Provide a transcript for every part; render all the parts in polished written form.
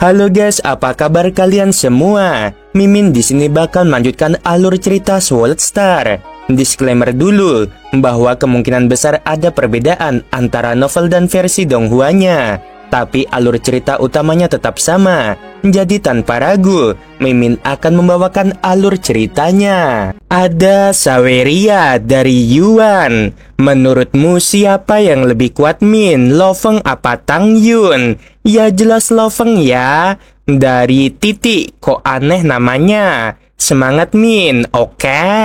Halo guys, apa kabar kalian semua? Mimin di sini bakal melanjutkan alur cerita Sword Star. Disclaimer dulu bahwa kemungkinan besar ada perbedaan antara novel dan versi Donghuanya, tapi alur cerita utamanya tetap sama. Jadi tanpa ragu, Mimin akan membawakan alur ceritanya. Ada Saweria dari Yuan. Menurutmu siapa yang lebih kuat, Min? Lo Feng apa Tang Yun? Ya jelas Lo Feng ya. Dari Titik, kok aneh namanya? Semangat Min, oke.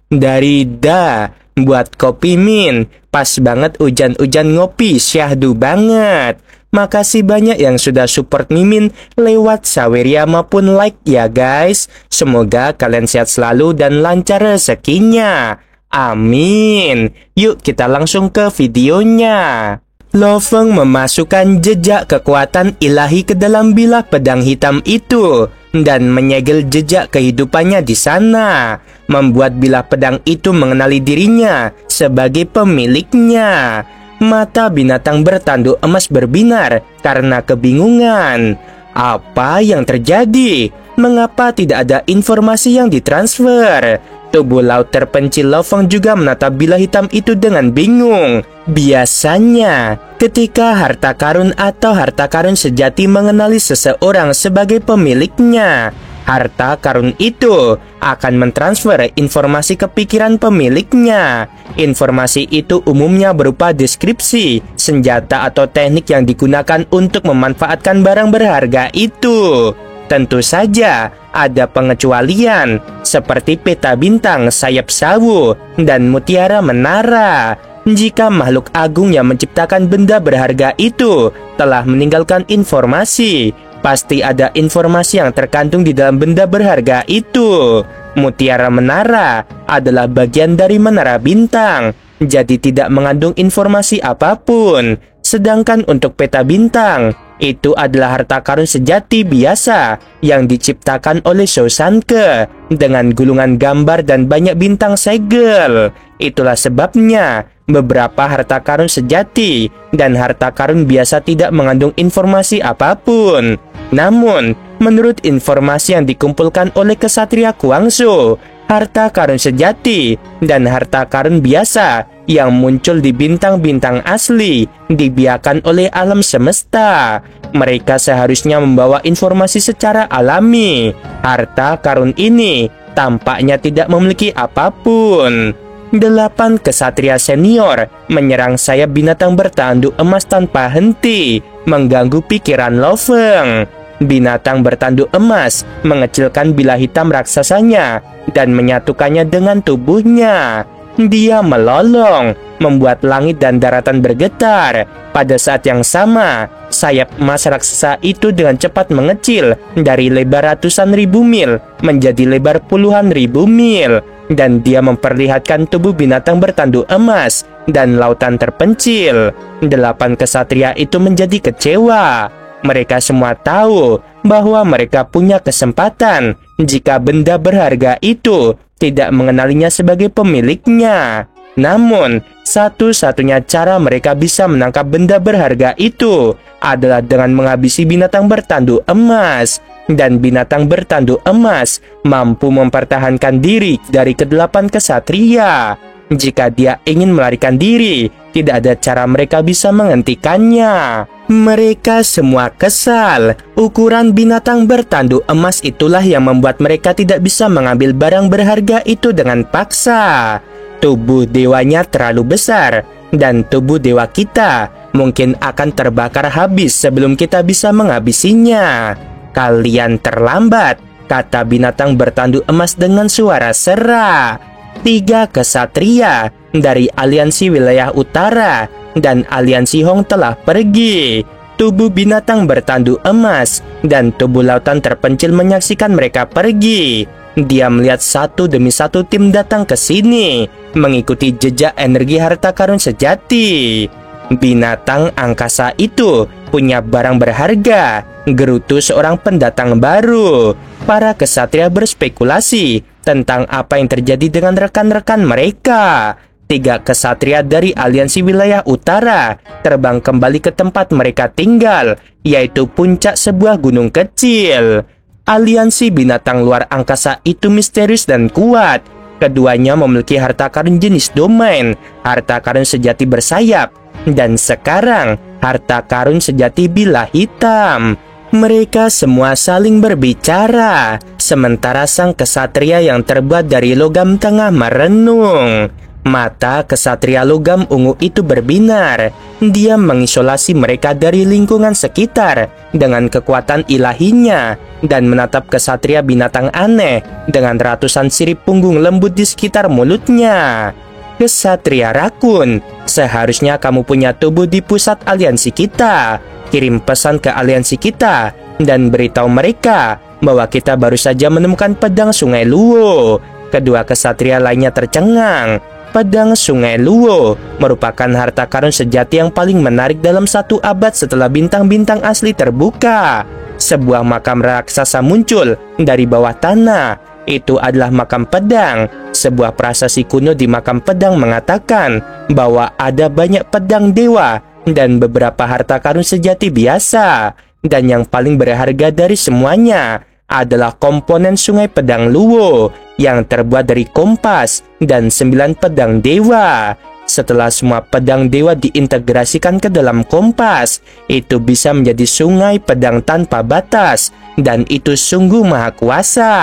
Dari Da, buat kopi Min. Pas banget hujan-hujan ngopi, syahdu banget. Makasih banyak yang sudah support Mimin lewat Saweria maupun like ya guys. Semoga kalian sehat selalu dan lancar rezekinya. Amin. Yuk kita langsung ke videonya. Lo Feng memasukkan jejak kekuatan ilahi ke dalam bilah pedang hitam itu dan menyegel jejak kehidupannya di sana, membuat bilah pedang itu mengenali dirinya sebagai pemiliknya. Mata binatang bertanduk emas berbinar karena kebingungan. Apa yang terjadi? Mengapa tidak ada informasi yang ditransfer? Tubuh laut terpencil Lo Feng juga menatap bilah hitam itu dengan bingung. Biasanya, ketika harta karun atau harta karun sejati mengenali seseorang sebagai pemiliknya, harta karun itu akan mentransfer informasi ke pikiran pemiliknya. Informasi itu umumnya berupa deskripsi, senjata atau teknik yang digunakan untuk memanfaatkan barang berharga itu. Tentu saja ada pengecualian, seperti peta bintang, sayap sawu, dan mutiara menara. Jika makhluk agung yang menciptakan benda berharga itu telah meninggalkan informasi, pasti ada informasi yang terkandung di dalam benda berharga itu. Mutiara menara adalah bagian dari menara bintang, jadi tidak mengandung informasi apapun. Sedangkan untuk peta bintang, itu adalah harta karun sejati biasa yang diciptakan oleh Shousanke dengan gulungan gambar dan banyak bintang segel. Itulah sebabnya beberapa harta karun sejati dan harta karun biasa tidak mengandung informasi apapun. Namun, menurut informasi yang dikumpulkan oleh kesatria Guangzhou, harta karun sejati dan harta karun biasa yang muncul di bintang-bintang asli dibiarkan oleh alam semesta. Mereka seharusnya membawa informasi secara alami. Harta karun ini tampaknya tidak memiliki apapun. 8 kesatria senior menyerang sayap binatang bertanduk emas tanpa henti, mengganggu pikiran Lo Feng. Binatang bertanduk emas mengecilkan bilah hitam raksasanya dan menyatukannya dengan tubuhnya. Dia melolong, membuat langit dan daratan bergetar. Pada saat yang sama, sayap emas raksasa itu dengan cepat mengecil dari lebar ratusan ribu mil menjadi lebar puluhan ribu mil. Dan dia memperlihatkan tubuh binatang bertanduk emas dan lautan terpencil. 8 kesatria itu menjadi kecewa. Mereka semua tahu bahwa mereka punya kesempatan jika benda berharga itu tidak mengenalinya sebagai pemiliknya. Namun, satu-satunya cara mereka bisa menangkap benda berharga itu adalah dengan menghabisi binatang bertanduk emas. Dan binatang bertanduk emas mampu mempertahankan diri dari ke-8 kesatria. Jika dia ingin melarikan diri, tidak ada cara mereka bisa menghentikannya. Mereka semua kesal. Ukuran binatang bertanduk emas itulah yang membuat mereka tidak bisa mengambil barang berharga itu dengan paksa. Tubuh dewanya terlalu besar, dan tubuh dewa kita mungkin akan terbakar habis sebelum kita bisa menghabisinya. Kalian terlambat, kata binatang bertanduk emas dengan suara serak. 3 kesatria dari aliansi wilayah utara dan aliansi Hong telah pergi. Tubuh binatang bertanduk emas dan tubuh lautan terpencil menyaksikan mereka pergi. Dia melihat satu demi satu tim datang ke sini, mengikuti jejak energi harta karun sejati. Binatang angkasa itu punya barang berharga, gerutu seorang pendatang baru. Para kesatria berspekulasi tentang apa yang terjadi dengan rekan-rekan mereka. 3 kesatria dari aliansi wilayah utara terbang kembali ke tempat mereka tinggal, yaitu puncak sebuah gunung kecil. Aliansi binatang luar angkasa itu misterius dan kuat. Keduanya memiliki harta karun jenis domain, harta karun sejati bersayap, dan sekarang harta karun sejati bilah hitam. Mereka semua saling berbicara, sementara sang kesatria yang terbuat dari logam tengah merenung. Mata kesatria logam ungu itu berbinar. Dia mengisolasi mereka dari lingkungan sekitar dengan kekuatan ilahinya dan menatap kesatria binatang aneh dengan ratusan sirip punggung lembut di sekitar mulutnya. Kesatria rakun, seharusnya kamu punya tubuh di pusat aliansi kita. Kirim pesan ke aliansi kita dan beritahu mereka bahwa kita baru saja menemukan pedang Sungai Luo. Kedua kesatria lainnya tercengang. Pedang Sungai Luo merupakan harta karun sejati yang paling menarik dalam 1 abad setelah bintang-bintang asli terbuka. Sebuah makam raksasa muncul dari bawah tanah. Itu adalah makam pedang. Sebuah prasasti kuno di makam pedang mengatakan bahwa ada banyak pedang dewa dan beberapa harta karun sejati biasa. Dan yang paling berharga dari semuanya adalah komponen Sungai Pedang Luo yang terbuat dari kompas dan 9 pedang dewa. Setelah semua pedang dewa diintegrasikan ke dalam kompas, itu bisa menjadi sungai pedang tanpa batas, dan itu sungguh maha kuasa.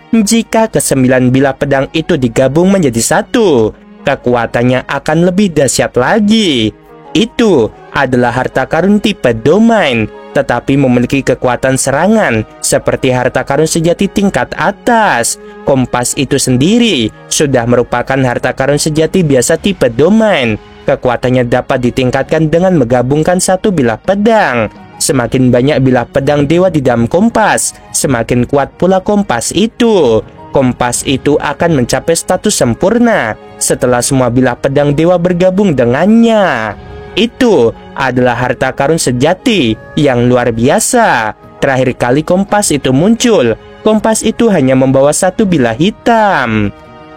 Jika ke-9 bilah pedang itu digabung menjadi satu, kekuatannya akan lebih dahsyat lagi. Itu adalah harta karun tipe domain, tetapi memiliki kekuatan serangan seperti harta karun sejati tingkat atas. Kompas itu sendiri sudah merupakan harta karun sejati biasa tipe domain. Kekuatannya dapat ditingkatkan dengan menggabungkan 1 bilah pedang. Semakin banyak bilah pedang dewa di dalam kompas, semakin kuat pula kompas itu. Kompas itu akan mencapai status sempurna setelah semua bilah pedang dewa bergabung dengannya. Itu adalah harta karun sejati yang luar biasa. Terakhir kali kompas itu muncul, kompas itu hanya membawa 1 bilah hitam.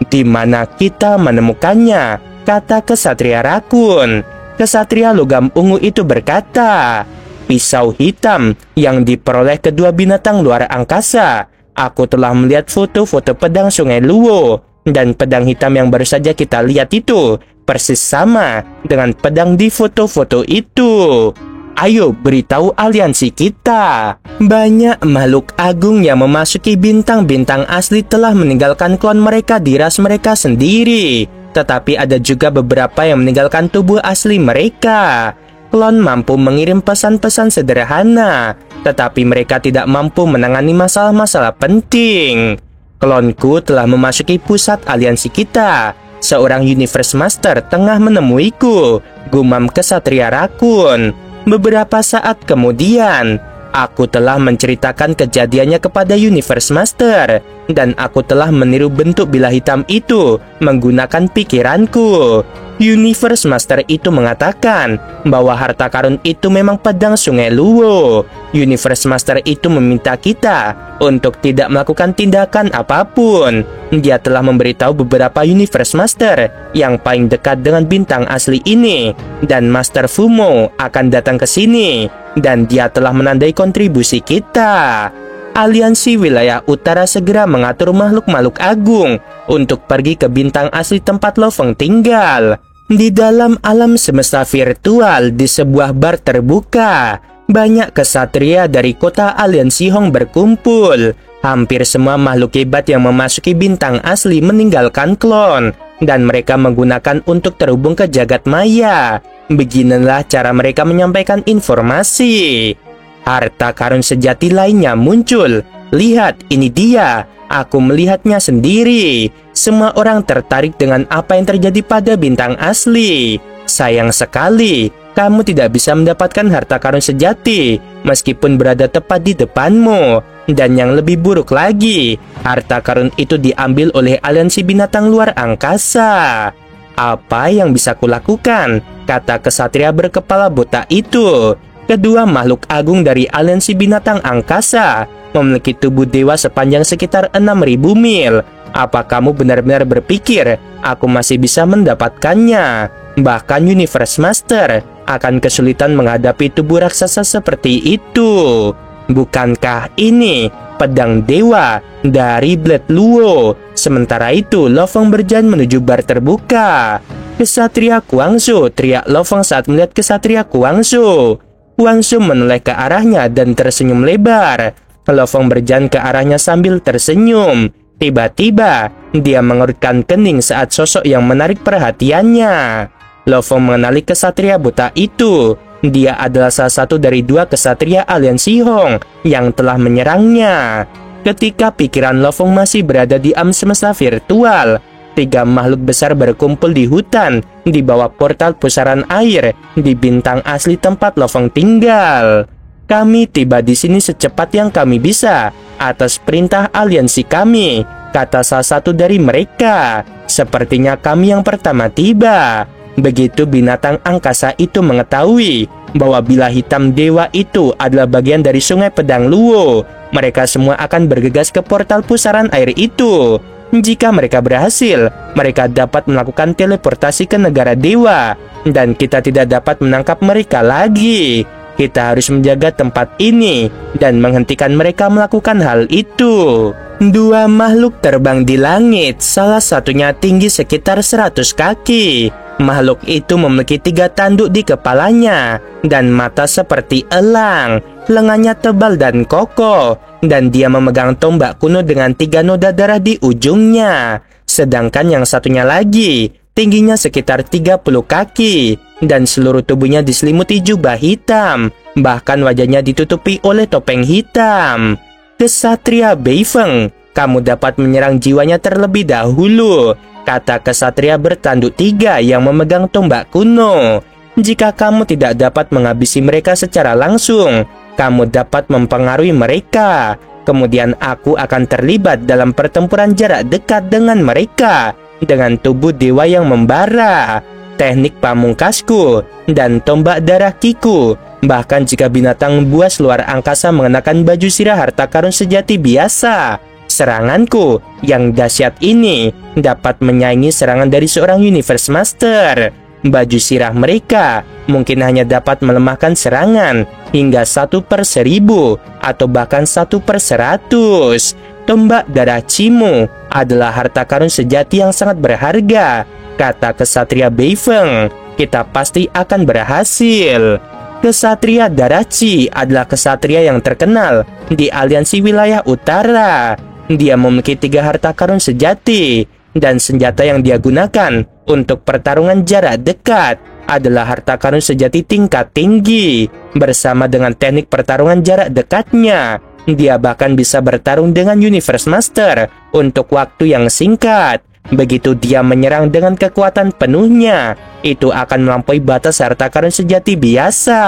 Di mana kita menemukannya? Kata kesatria rakun. Kesatria logam ungu itu berkata, pisau hitam yang diperoleh kedua binatang luar angkasa. Aku telah melihat foto-foto pedang Sungai Luo, dan pedang hitam yang baru saja kita lihat itu persis sama dengan pedang di foto-foto itu. Ayo beritahu aliansi kita. Banyak makhluk agung yang memasuki bintang-bintang asli telah meninggalkan klon mereka di ras mereka sendiri. Tetapi ada juga beberapa yang meninggalkan tubuh asli mereka. Klon mampu mengirim pesan-pesan sederhana, tetapi mereka tidak mampu menangani masalah-masalah penting. Klonku telah memasuki pusat aliansi kita. Seorang Universe Master tengah menemuiku, gumam kesatria rakun. Beberapa saat kemudian, aku telah menceritakan kejadiannya kepada Universe Master, dan aku telah meniru bentuk bilah hitam itu menggunakan pikiranku. Universe Master itu mengatakan bahwa harta karun itu memang pedang Sungai Luo. Universe Master itu meminta kita untuk tidak melakukan tindakan apapun. Dia telah memberitahu beberapa Universe Master yang paling dekat dengan bintang asli ini, dan Master Fumo akan datang ke sini, dan dia telah menandai kontribusi kita. Aliansi wilayah utara segera mengatur makhluk-makhluk agung untuk pergi ke bintang asli tempat Lo Feng tinggal. Di dalam alam semesta virtual di sebuah bar terbuka, banyak kesatria dari kota aliansi Hong berkumpul. Hampir semua makhluk hebat yang memasuki bintang asli meninggalkan klon, dan mereka menggunakan untuk terhubung ke jagat maya. Beginilah cara mereka menyampaikan informasi. Harta karun sejati lainnya muncul. Lihat, ini dia. Aku melihatnya sendiri. Semua orang tertarik dengan apa yang terjadi pada bintang asli. Sayang sekali, kamu tidak bisa mendapatkan harta karun sejati meskipun berada tepat di depanmu. Dan yang lebih buruk lagi, harta karun itu diambil oleh aliansi binatang luar angkasa. Apa yang bisa kulakukan? Kata kesatria berkepala botak itu. Kedua makhluk agung dari aliansi binatang angkasa memiliki tubuh dewa sepanjang sekitar 6.000 mil. Apa kamu benar-benar berpikir aku masih bisa mendapatkannya? Bahkan Universe Master akan kesulitan menghadapi tubuh raksasa seperti itu. Bukankah ini pedang dewa dari Blade Luo? Sementara itu, Lo Feng berjalan menuju bar terbuka. Kesatria Guangzhou, teriak Lo Feng saat melihat kesatria Guangzhou. Guangzhou menoleh ke arahnya dan tersenyum lebar. Lo Feng berjalan ke arahnya sambil tersenyum. Tiba-tiba, dia mengerutkan kening saat sosok yang menarik perhatiannya. Lo Feng mengenali kesatria buta itu. Dia adalah salah satu dari 2 kesatria aliansi Hong yang telah menyerangnya. Ketika pikiran Lo Feng masih berada di alam semesta virtual, 3 makhluk besar berkumpul di hutan di bawah portal pusaran air di bintang asli tempat Lo Feng tinggal. Kami tiba di sini secepat yang kami bisa atas perintah aliansi kami, kata salah satu dari mereka. Sepertinya kami yang pertama tiba. Begitu binatang angkasa itu mengetahui bahwa bila hitam dewa itu adalah bagian dari sungai pedang Luo, mereka semua akan bergegas ke portal pusaran air itu. Jika mereka berhasil, mereka dapat melakukan teleportasi ke negara dewa, dan kita tidak dapat menangkap mereka lagi. Kita harus menjaga tempat ini dan menghentikan mereka melakukan hal itu. 2 makhluk terbang di langit, salah satunya tinggi sekitar 100 kaki. Makhluk itu memiliki 3 tanduk di kepalanya dan mata seperti elang. Lengannya tebal dan kokoh, dan dia memegang tombak kuno dengan 3 noda darah di ujungnya. Sedangkan yang satunya lagi tingginya sekitar 30 kaki dan seluruh tubuhnya diselimuti jubah hitam. Bahkan wajahnya ditutupi oleh topeng hitam. Kesatria Beifeng, kamu dapat menyerang jiwanya terlebih dahulu, kata kesatria bertanduk 3 yang memegang tombak kuno. Jika kamu tidak dapat menghabisi mereka secara langsung, kamu dapat mempengaruhi mereka. Kemudian aku akan terlibat dalam pertempuran jarak dekat dengan mereka dengan tubuh dewa yang membara, teknik pamungkasku, dan tombak darah Kiku. Bahkan jika binatang buas luar angkasa mengenakan baju sirah harta karun sejati biasa, seranganku yang dahsyat ini dapat menyaingi serangan dari seorang Universe Master. Baju sirah mereka mungkin hanya dapat melemahkan serangan hingga 1/1000 atau bahkan 1/100. Tombak darah Cimu adalah harta karun sejati yang sangat berharga, kata kesatria Beifeng. Kita pasti akan berhasil. Kesatria Darachi adalah kesatria yang terkenal di aliansi wilayah utara. Dia memiliki 3 harta karun sejati, dan senjata yang dia gunakan untuk pertarungan jarak dekat adalah harta karun sejati tingkat tinggi. Bersama dengan teknik pertarungan jarak dekatnya, dia bahkan bisa bertarung dengan Universe Master untuk waktu yang singkat. Begitu dia menyerang dengan kekuatan penuhnya, itu akan melampaui batas harta karun sejati biasa.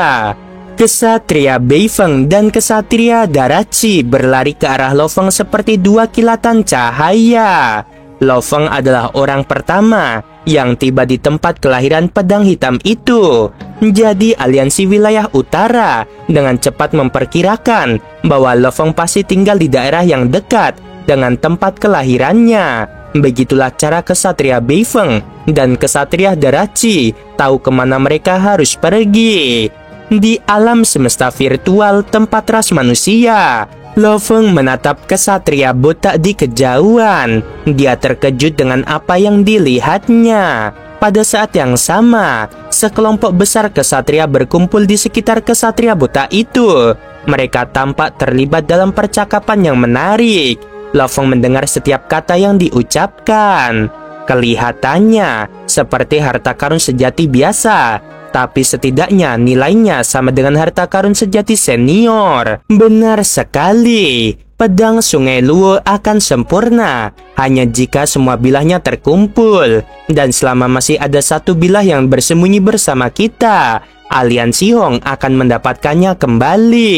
Kesatria Beifeng dan kesatria Darachi berlari ke arah Lo Feng seperti 2 kilatan cahaya. Lo Feng adalah orang pertama yang tiba di tempat kelahiran pedang hitam itu. Jadi aliansi wilayah utara dengan cepat memperkirakan bahwa Lo Feng pasti tinggal di daerah yang dekat dengan tempat kelahirannya. Begitulah cara kesatria Beifeng dan kesatria Darachi tahu kemana mereka harus pergi. Di alam semesta virtual tempat ras manusia, Lo Feng menatap kesatria botak di kejauhan. Dia terkejut dengan apa yang dilihatnya. Pada saat yang sama, sekelompok besar kesatria berkumpul di sekitar kesatria botak itu. Mereka tampak terlibat dalam percakapan yang menarik. Lo Feng mendengar setiap kata yang diucapkan. Kelihatannya seperti harta karun sejati biasa, tapi setidaknya nilainya sama dengan harta karun sejati senior. Benar sekali, pedang Sungai Luo akan sempurna hanya jika semua bilahnya terkumpul. Dan selama masih ada 1 bilah yang bersembunyi bersama kita, aliansi Hong akan mendapatkannya kembali.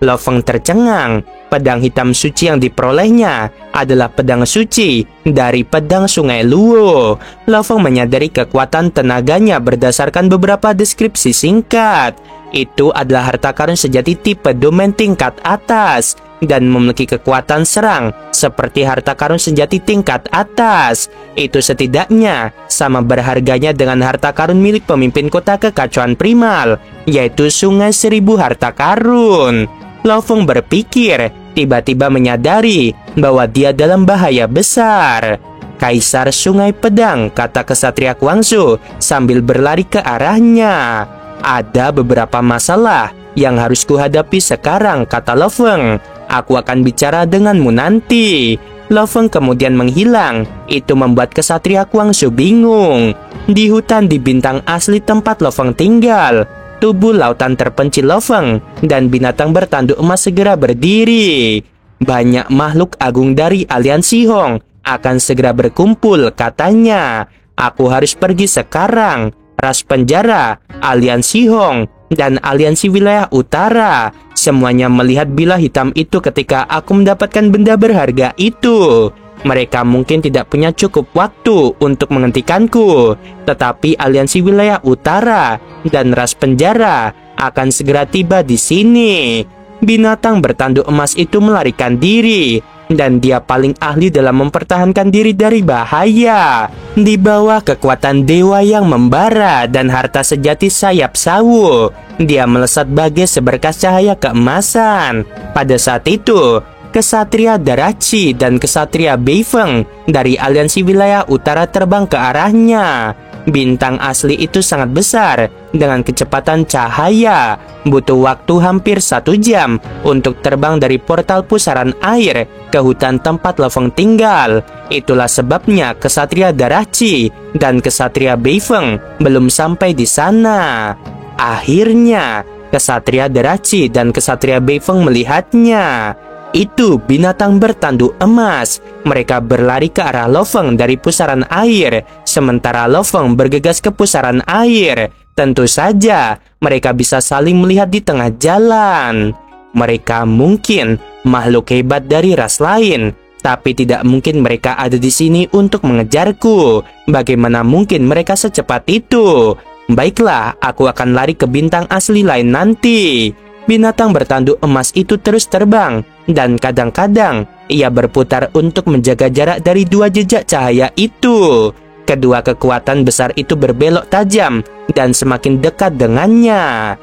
Lo Feng tercengang. Pedang hitam suci yang diperolehnya adalah pedang suci dari pedang Sungai Luo. Lo Feng menyadari kekuatan tenaganya berdasarkan beberapa deskripsi singkat. Itu adalah harta karun sejati tipe domain tingkat atas dan memiliki kekuatan serang seperti harta karun sejati tingkat atas. Itu setidaknya sama berharganya dengan harta karun milik pemimpin kota kekacauan primal, yaitu Sungai Seribu Harta Karun. Lo Feng berpikir, tiba-tiba menyadari bahwa dia dalam bahaya besar. Kaisar Sungai Pedang, kata kesatria Guangzhou sambil berlari ke arahnya. Ada beberapa masalah yang harus kuhadapi sekarang, kata Lo Feng. Aku akan bicara denganmu nanti. Lo Feng kemudian menghilang. Itu membuat kesatria Guangzhou bingung. Di hutan di bintang asli tempat Lo Feng tinggal, tubuh lautan terpencil Lo Feng dan binatang bertanduk emas segera berdiri. Banyak makhluk agung dari aliansi Hong akan segera berkumpul, katanya. Aku harus pergi sekarang. Ras penjara, aliansi Hong, dan aliansi wilayah utara, semuanya melihat bilah hitam itu ketika aku mendapatkan benda berharga itu. Mereka mungkin tidak punya cukup waktu untuk menghentikanku, tetapi aliansi wilayah utara dan ras penjara akan segera tiba di sini. Binatang bertanduk emas itu melarikan diri, dan dia paling ahli dalam mempertahankan diri dari bahaya. Di bawah kekuatan dewa yang membara dan harta sejati sayap sawu, dia melesat bagai seberkas cahaya keemasan. Pada saat itu, kesatria Darachi dan kesatria Beifeng dari aliansi wilayah utara terbang ke arahnya. Bintang asli itu sangat besar dengan kecepatan cahaya. Butuh waktu hampir 1 jam untuk terbang dari portal pusaran air ke hutan tempat Lo Feng tinggal. Itulah sebabnya kesatria Darachi dan kesatria Beifeng belum sampai di sana. Akhirnya, kesatria Darachi dan kesatria Beifeng melihatnya. Itu binatang bertanduk emas. Mereka berlari ke arah Lo Feng dari pusaran air, sementara Lo Feng bergegas ke pusaran air. Tentu saja, mereka bisa saling melihat di tengah jalan. Mereka mungkin makhluk hebat dari ras lain, tapi tidak mungkin mereka ada di sini untuk mengejarku. Bagaimana mungkin mereka secepat itu? Baiklah, aku akan lari ke bintang asli lain nanti. Binatang bertanduk emas itu terus terbang, dan kadang-kadang ia berputar untuk menjaga jarak dari 2 jejak cahaya itu. Kedua kekuatan besar itu berbelok tajam dan semakin dekat dengannya.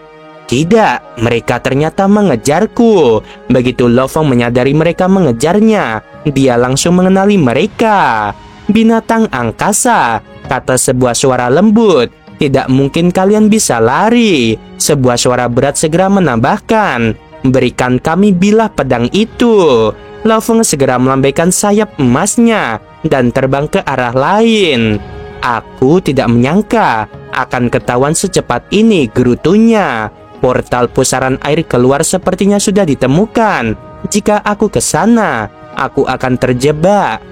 Tidak, mereka ternyata mengejarku. Begitu Lo Feng menyadari mereka mengejarnya, dia langsung mengenali mereka. Binatang angkasa, kata sebuah suara lembut. Tidak mungkin kalian bisa lari. Sebuah suara berat segera menambahkan, berikan kami bilah pedang itu. Lo Feng segera melambaikan sayap emasnya dan terbang ke arah lain. Aku tidak menyangka akan ketahuan secepat ini, gerutunya. Portal pusaran air keluar sepertinya sudah ditemukan. Jika aku ke sana, aku akan terjebak.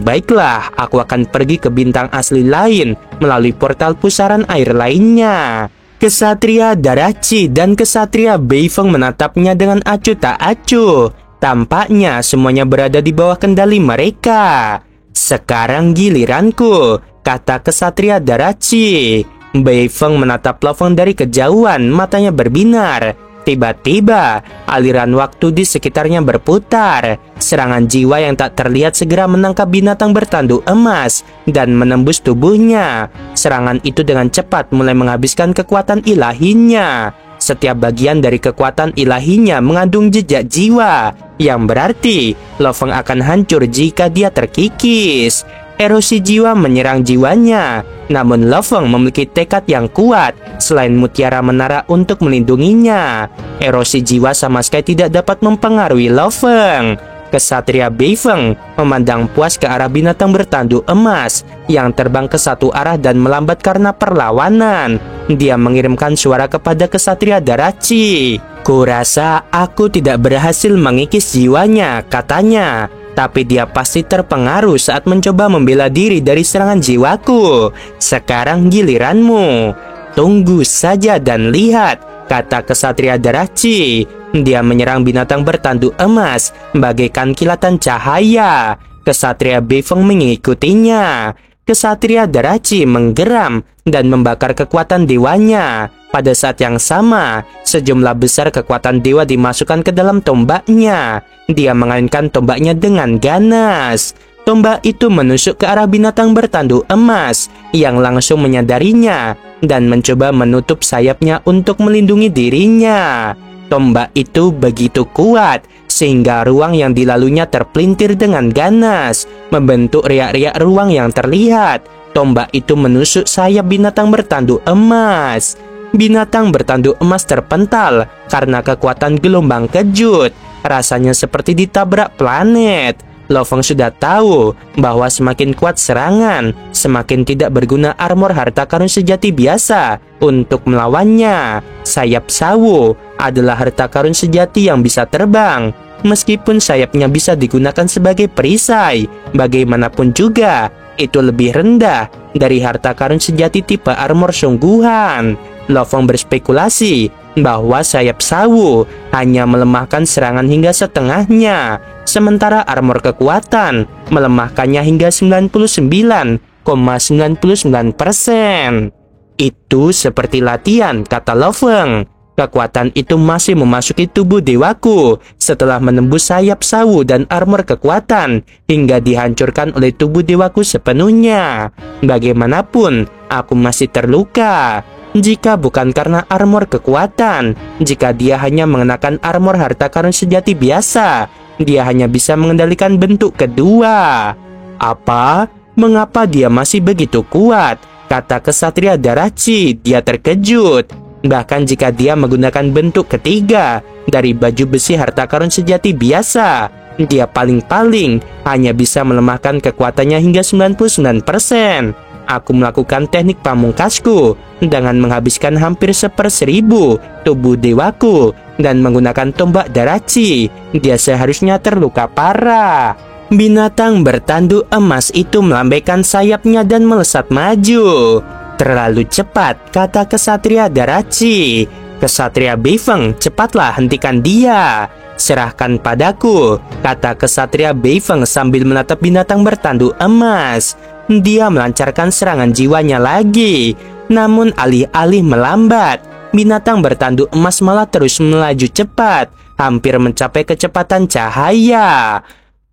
Baiklah, aku akan pergi ke bintang asli lain melalui portal pusaran air lainnya. Kesatria Darachi dan kesatria Beifeng menatapnya dengan acuh tak acuh. Tampaknya semuanya berada di bawah kendali mereka. Sekarang giliranku, kata kesatria Darachi. Beifeng menatap Lo Feng dari kejauhan, matanya berbinar. Tiba-tiba, aliran waktu di sekitarnya berputar. Serangan jiwa yang tak terlihat segera menangkap binatang bertanduk emas dan menembus tubuhnya. Serangan itu dengan cepat mulai menghabiskan kekuatan ilahinya. Setiap bagian dari kekuatan ilahinya mengandung jejak jiwa, yang berarti Lo Feng akan hancur jika dia terkikis. Erosi jiwa menyerang jiwanya, namun Lo Feng memiliki tekad yang kuat selain mutiara menara untuk melindunginya. Erosi jiwa sama sekali tidak dapat mempengaruhi Lo Feng. Kesatria Beifeng memandang puas ke arah binatang bertanduk emas yang terbang ke satu arah dan melambat karena perlawanan. Dia mengirimkan suara kepada kesatria Darachi. Kurasa aku tidak berhasil mengikis jiwanya, katanya. Tapi dia pasti terpengaruh saat mencoba membela diri dari serangan jiwaku. Sekarang giliranmu. Tunggu saja dan lihat, kata kesatria Darachi. Dia menyerang binatang bertanduk emas bagaikan kilatan cahaya. Kesatria Beifeng mengikutinya. Kesatria Darachi menggeram dan membakar kekuatan dewanya. Pada saat yang sama, sejumlah besar kekuatan dewa dimasukkan ke dalam tombaknya. Dia mengalunkan tombaknya dengan ganas. Tombak itu menusuk ke arah binatang bertanduk emas yang langsung menyadarinya dan mencoba menutup sayapnya untuk melindungi dirinya. Tombak itu begitu kuat sehingga ruang yang dilaluinya terpelintir dengan ganas, membentuk riak-riak ruang yang terlihat. Tombak itu menusuk sayap binatang bertanduk emas. Binatang bertanduk emas terpental karena kekuatan gelombang kejut. Rasanya seperti ditabrak planet. Lo Feng sudah tahu bahwa semakin kuat serangan, semakin tidak berguna armor harta karun sejati biasa untuk melawannya. Sayap sawo adalah harta karun sejati yang bisa terbang. Meskipun sayapnya bisa digunakan sebagai perisai, bagaimanapun juga itu lebih rendah dari harta karun sejati tipe armor sungguhan. Lo Feng berspekulasi bahwa sayap sawo hanya melemahkan serangan hingga setengahnya, sementara armor kekuatan melemahkannya hingga 99,99%. Itu seperti latihan, kata Lo Feng. Kekuatan itu masih memasuki tubuh dewaku setelah menembus sayap sawo dan armor kekuatan hingga dihancurkan oleh tubuh dewaku sepenuhnya. Bagaimanapun, aku masih terluka. Jika bukan karena armor kekuatan, jika dia hanya mengenakan armor harta karun sejati biasa, dia hanya bisa mengendalikan bentuk kedua. Apa? Mengapa dia masih begitu kuat? Kata kesatria Darachi, dia terkejut. Bahkan jika dia menggunakan bentuk ketiga dari baju besi harta karun sejati biasa, dia paling-paling hanya bisa melemahkan kekuatannya hingga 99%. Aku melakukan teknik pamungkasku dengan menghabiskan hampir 1/1000 tubuh dewaku dan menggunakan tombak Darachi. Dia seharusnya terluka parah. Binatang bertanduk emas itu melambaikan sayapnya dan melesat maju. Terlalu cepat, kata kesatria Darachi. Kesatria Beifeng, cepatlah hentikan dia. Serahkan padaku, kata kesatria Beifeng sambil menatap binatang bertanduk emas. Dia melancarkan serangan jiwanya lagi. Namun alih-alih melambat, binatang bertanduk emas malah terus melaju cepat, hampir mencapai kecepatan cahaya.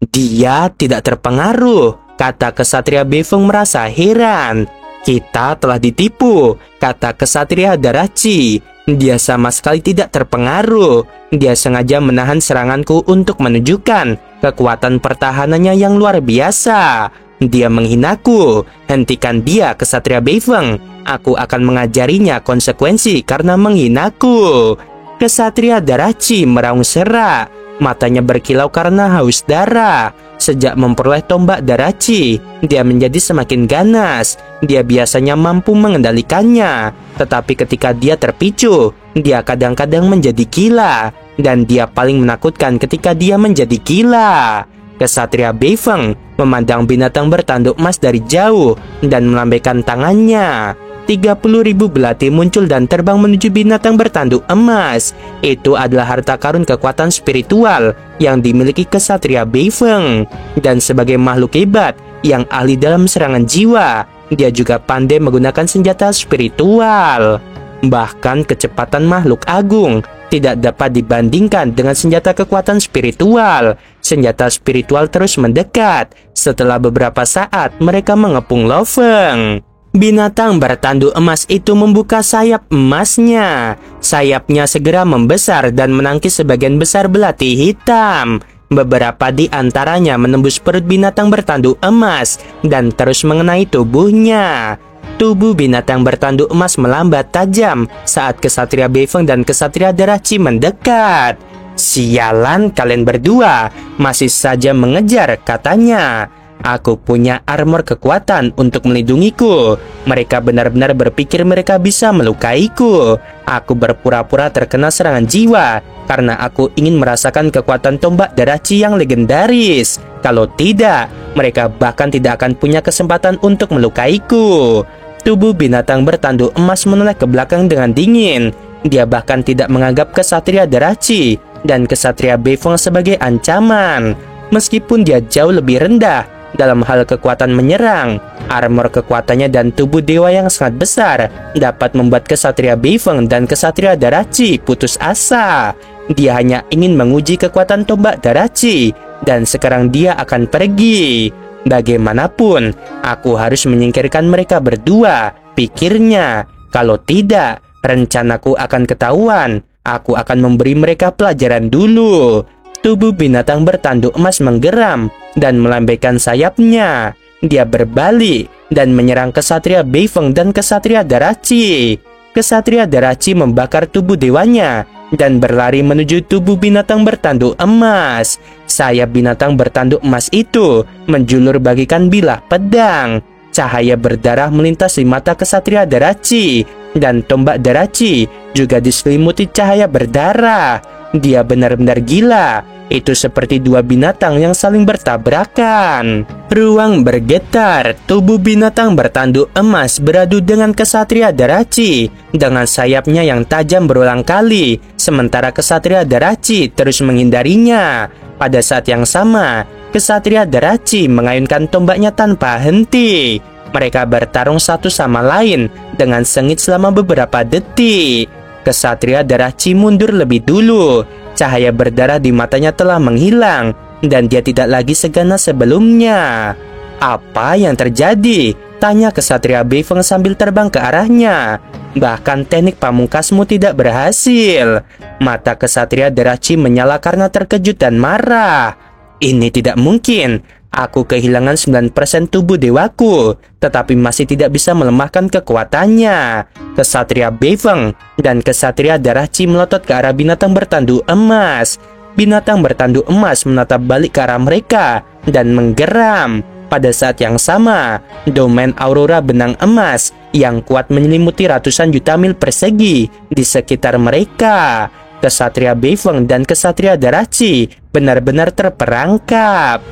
Dia tidak terpengaruh, kata kesatria Beifeng merasa heran. Kita telah ditipu, kata kesatria Darachi. Dia sama sekali tidak terpengaruh. Dia sengaja menahan seranganku untuk menunjukkan kekuatan pertahanannya yang luar biasa. Dia menghinaku. Hentikan dia, kesatria Beifeng. Aku akan mengajarinya konsekuensi karena menghinaku. Kesatria Darachi meraung serak. Matanya berkilau karena haus darah. Sejak memperoleh tombak Darachi, dia menjadi semakin ganas. Dia biasanya mampu mengendalikannya. Tetapi ketika dia terpicu, dia kadang-kadang menjadi gila. Dan dia paling menakutkan ketika dia menjadi gila. Kesatria Beifeng memandang binatang bertanduk emas dari jauh dan melambaikan tangannya. 30.000 belati muncul dan terbang menuju binatang bertanduk emas. Itu adalah harta karun kekuatan spiritual yang dimiliki kesatria Beifeng. Dan sebagai makhluk hebat yang ahli dalam serangan jiwa, dia juga pandai menggunakan senjata spiritual. Bahkan kecepatan makhluk agung tidak dapat dibandingkan dengan senjata kekuatan spiritual. Senjata spiritual terus mendekat. Setelah beberapa saat, mereka mengepung Lo Feng. Binatang bertanduk emas itu membuka sayap emasnya. Sayapnya segera membesar dan menangkis sebagian besar belati hitam. Beberapa di antaranya menembus perut binatang bertanduk emas dan terus mengenai tubuhnya. Tubuh binatang bertanduk emas melambat tajam saat kesatria Beifeng dan kesatria Darachi mendekat. Sialan, kalian berdua masih saja mengejar, katanya. Aku punya armor kekuatan untuk melindungiku. Mereka benar-benar berpikir mereka bisa melukaiku. Aku berpura-pura terkena serangan jiwa karena aku ingin merasakan kekuatan tombak Darachi yang legendaris. Kalau tidak, mereka bahkan tidak akan punya kesempatan untuk melukaiku. Tubuh binatang bertanduk emas menoleh ke belakang dengan dingin. Dia bahkan tidak menganggap kesatria Darachi dan kesatria Beifeng sebagai ancaman. Meskipun dia jauh lebih rendah dalam hal kekuatan menyerang, Armor kekuatannya dan tubuh dewa yang sangat besar dapat membuat kesatria Beifeng dan kesatria Darachi putus asa. Dia hanya ingin menguji kekuatan tombak Darachi, dan sekarang dia akan pergi. Bagaimanapun, aku harus menyingkirkan mereka berdua, pikirnya. Kalau tidak, rencanaku akan ketahuan. Aku akan memberi mereka pelajaran dulu. Tubuh binatang bertanduk emas menggeram dan melambaikan sayapnya. Dia berbalik dan menyerang kesatria Beifeng dan kesatria Darachi. Kesatria Darachi membakar tubuh dewanya dan berlari menuju tubuh binatang bertanduk emas. Sayap binatang bertanduk emas itu menjulur bagikan bilah pedang. Cahaya berdarah melintas di mata kesatria Darachi, dan tombak Darachi juga diselimuti cahaya berdarah. Dia benar-benar gila. Itu seperti dua binatang yang saling bertabrakan. Ruang bergetar. Tubuh binatang bertanduk emas beradu dengan kesatria Darachi dengan sayapnya yang tajam berulang kali, sementara kesatria Darachi terus menghindarinya. Pada saat yang sama, kesatria Darachi mengayunkan tombaknya tanpa henti. Mereka bertarung satu sama lain dengan sengit selama beberapa detik. Kesatria Darachi mundur lebih dulu. Cahaya berdarah di matanya telah menghilang, dan dia tidak lagi seganas sebelumnya. Apa yang terjadi? Tanya kesatria Beifeng sambil terbang ke arahnya. Bahkan teknik pamungkasmu tidak berhasil. Mata kesatria Darachi menyala karena terkejut dan marah. Ini tidak mungkin. Aku kehilangan 9% tubuh dewaku, tetapi masih tidak bisa melemahkan kekuatannya. Kesatria Beifeng dan kesatria Darachi melotot ke arah binatang bertanduk emas. Binatang bertanduk emas menatap balik ke arah mereka dan menggeram. Pada saat yang sama, domain aurora benang emas yang kuat menyelimuti ratusan juta mil persegi di sekitar mereka. Kesatria Beifeng dan kesatria Darachi benar-benar terperangkap.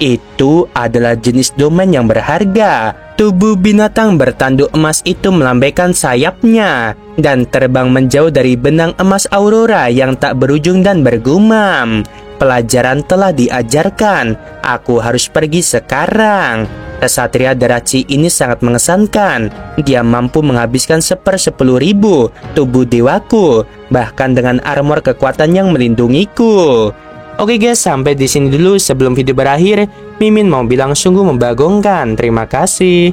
Itu adalah jenis domain yang berharga. Tubuh binatang bertanduk emas itu melambaikan sayapnya dan terbang menjauh dari benang emas aurora yang tak berujung dan bergumam. Pelajaran telah diajarkan. Aku harus pergi sekarang. Kesatria Darachi ini sangat mengesankan. Dia mampu menghabiskan 1/10.000 tubuh dewaku, bahkan dengan armor kekuatan yang melindungiku. Oke guys, sampai di sini dulu. Sebelum video berakhir, Mimin mau bilang sungguh membagongkan. Terima kasih.